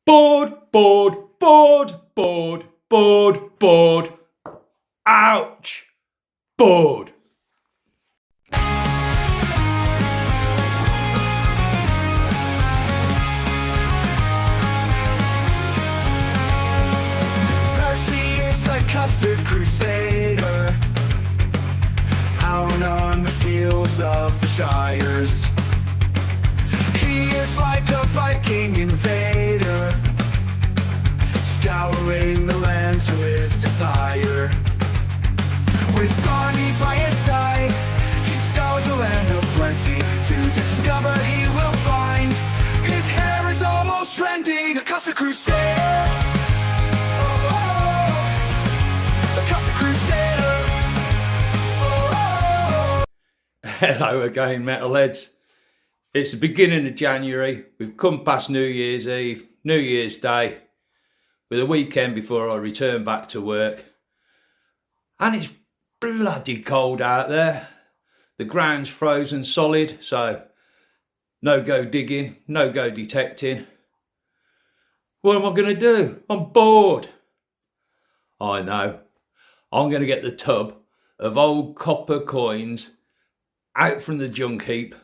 Bored, bored, bored, bored, bored, bored. Ouch! Bored. Percy is a custard crusader, out on the fields of the Shires. He is like a Viking invader, scouring the land to his desire. With Barney by his side, he scours a land of plenty. To discover he will find his hair is almost trendy. The custard crusader, oh, oh, oh. The custard crusader, oh, oh, oh. Hello again, metalheads. It's the beginning of January. We've come past New Year's Eve, New Year's Day, with a weekend before I return back to work. And it's bloody cold out there. The ground's frozen solid, so no go digging, no go detecting. What am I going to do? I'm bored. I know. I'm going to get the tub of old copper coins out from the junk heap,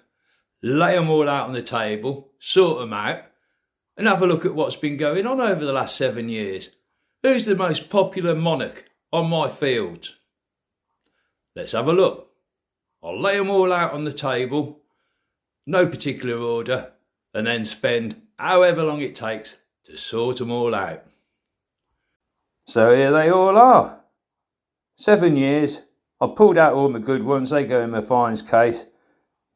lay them all out on the table, sort them out, and have a look at what's been going on over the last 7 years. Who's the most popular monarch on my fields? Let's have a look. I'll lay them all out on the table, no particular order, and then spend however long it takes to sort them all out. So here they all are. 7 years. I pulled out all my good ones, they go in my fines case.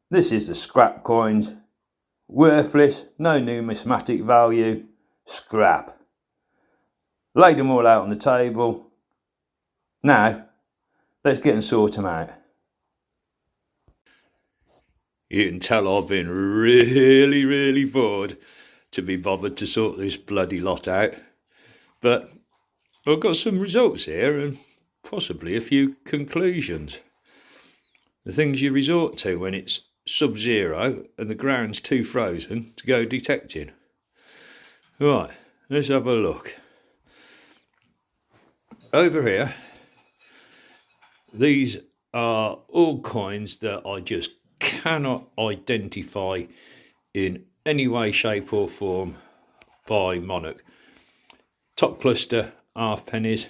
This is the scrap coins. Worthless, no numismatic value, scrap. Laid them all out on the table. Now, let's get and sort them out. You can tell I've been really bored to be bothered to sort this bloody lot out. But I've got some results here and possibly a few conclusions. The things you resort to when it's sub-zero and the ground's too frozen to go detecting. Right, let's have a look. Over here, these are all coins that I just cannot identify in any way, shape or form by Monarch. Top cluster, half pennies,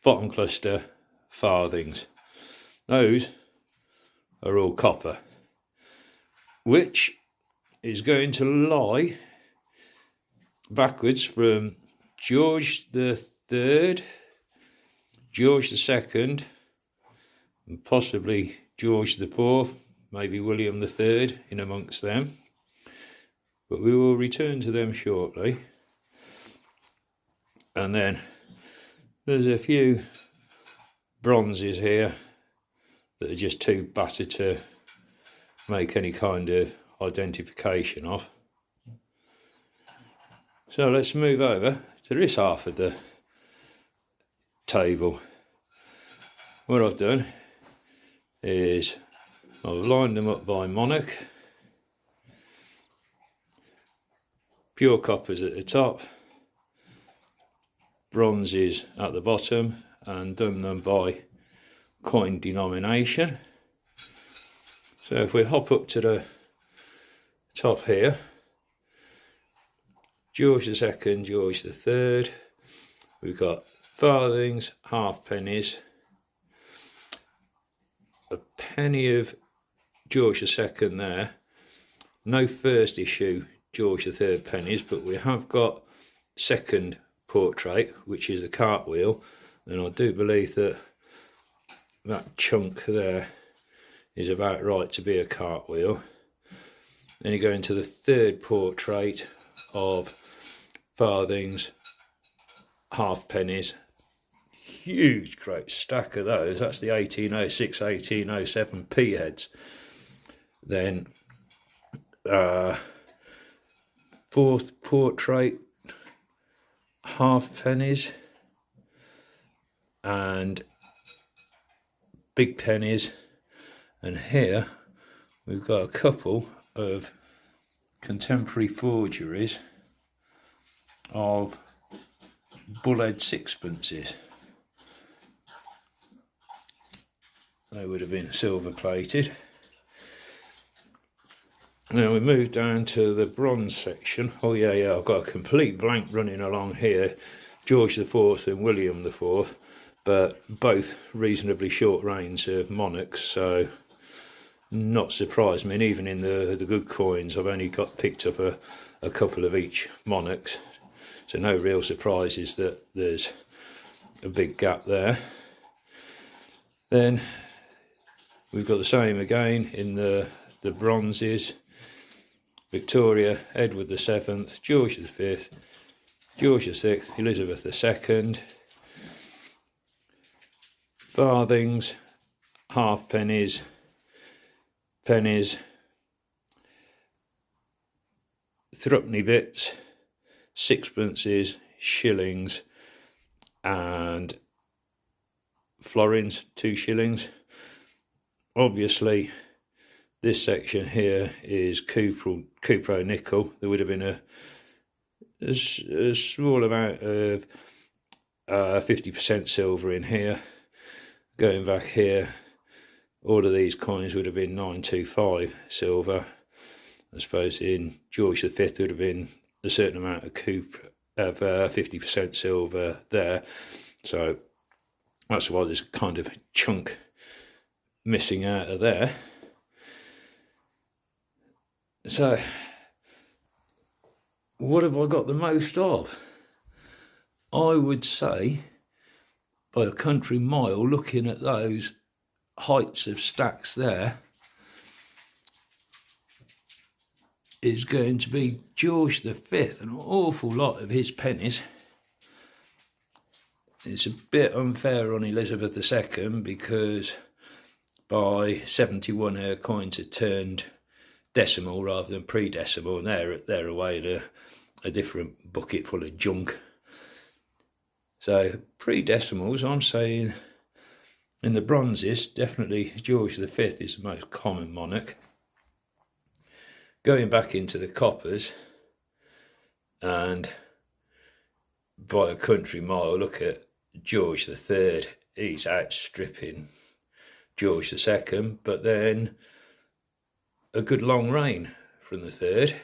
bottom cluster, farthings. Those are all copper, which is going to lie backwards from George the Third, George the Second, and possibly George the Fourth, maybe William the Third in amongst them. But we will return to them shortly. And then there's a few bronzes here that are just too battered to make any kind of identification of. So let's move over to this half of the table. What I've done is I've lined them up by Monarch. Pure coppers at the top, bronzes at the bottom, and done them by coin denomination. So if we hop up to the top here, George the Second, George the Third, we've got farthings, half pennies, a penny of George the Second there, no first issue George the Third pennies, but we have got second portrait, which is a cartwheel, and I do believe that that chunk there is about right to be a cartwheel. Then you go into the third portrait of farthings, half pennies, huge great stack of those. That's the 1806, 1807 p heads. Then fourth portrait, half pennies and big pennies, and here we've got a couple of contemporary forgeries of bullhead sixpences. They would have been silver plated. Now we move down to the bronze section. Oh yeah, I've got a complete blank running along here. George IV and William IV, but both reasonably short reigns of monarchs, so not surprised me. And even in the good coins, I've only picked up a couple of each monarchs, so no real surprises that there's a big gap there. Then we've got the same again in the bronzes. Victoria, Edward VII, George V, George VI, Elizabeth II. Farthings, halfpennies, pennies, threepenny bits, sixpences, shillings, and florins, 2 shillings. Obviously, this section here is cupro nickel. There would have been a small amount of 50% silver in here. Going back here, all of these coins would have been 925 silver. I suppose in George V would have been a certain amount of 50% silver there. So that's why there's kind of a chunk missing out of there. So, what have I got the most of? I would say, by a country mile, looking at those heights of stacks there, is going to be George V, an awful lot of his pennies. It's a bit unfair on Elizabeth II because by 71 her coins had turned decimal rather than pre-decimal, and they're away in a different bucket full of junk. So pre-decimals, I'm saying in the bronzes, definitely George V is the most common monarch. Going back into the coppers, and by a country mile, look at George III. He's outstripping George II, but then a good long reign from the third.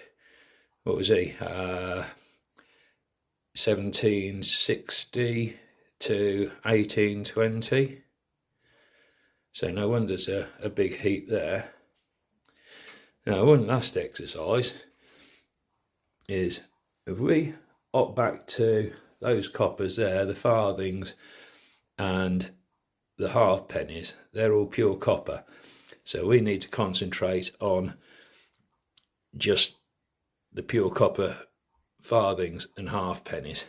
What was he? 1760 to 1820. So no wonder there's a big heap there. Now, one last exercise is if we hop back to those coppers there, the farthings and the halfpennies, they're all pure copper. So we need to concentrate on just the pure copper farthings and halfpennies.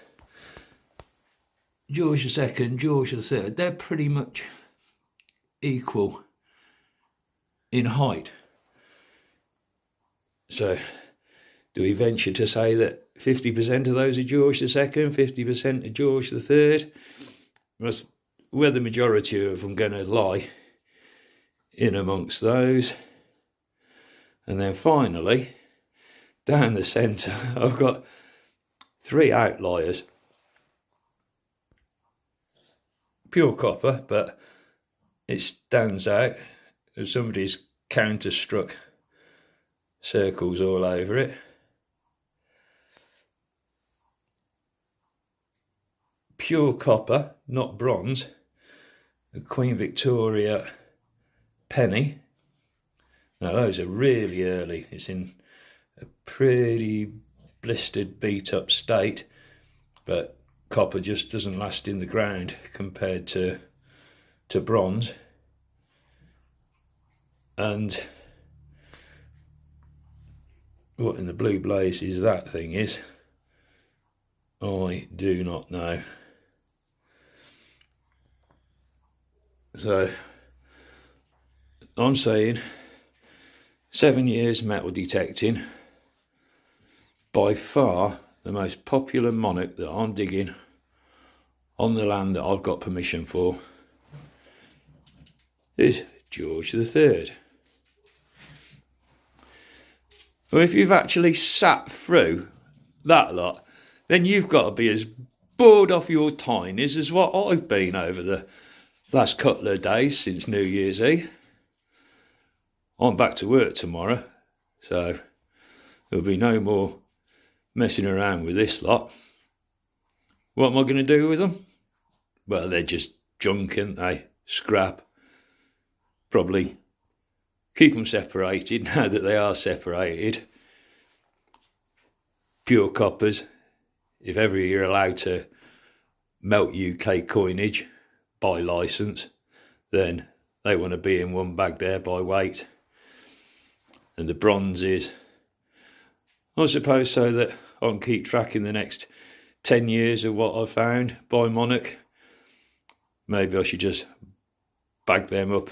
George II, George III, they're pretty much equal in height. So do we venture to say that 50% of those are George II, 50% are George III? That's where the majority of them going to lie, in amongst those. And then finally, down the centre, I've got 3 outliers. Pure copper, but it stands out. Somebody's counter-struck circles all over it. Pure copper, not bronze. The Queen Victoria penny. Now those are really early. It's in a pretty blistered, beat up state, but copper just doesn't last in the ground compared to bronze. And what in the blue blazes that thing is, I do not know. So I'm saying 7 years metal detecting, by far the most popular monarch that I'm digging on the land that I've got permission for is George III. Well, if you've actually sat through that lot, then you've got to be as bored off your tinies as what I've been over the last couple of days since New Year's Eve. I'm back to work tomorrow, so there'll be no more messing around with this lot. What am I going to do with them? Well, they're just junk, aren't they? Scrap. Probably keep them separated now that they are separated. Pure coppers. If ever you're allowed to melt UK coinage by licence, then they want to be in one bag there by weight. And the bronzes, I suppose, so that I can keep track in the next 10 years of what I've found by Monarch. Maybe I should just bag them up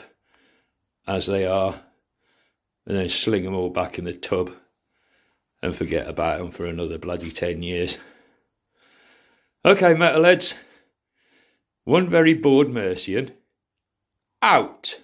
as they are and then sling them all back in the tub and forget about them for another bloody 10 years. Okay, metalheads. One very bored Mercian. Out.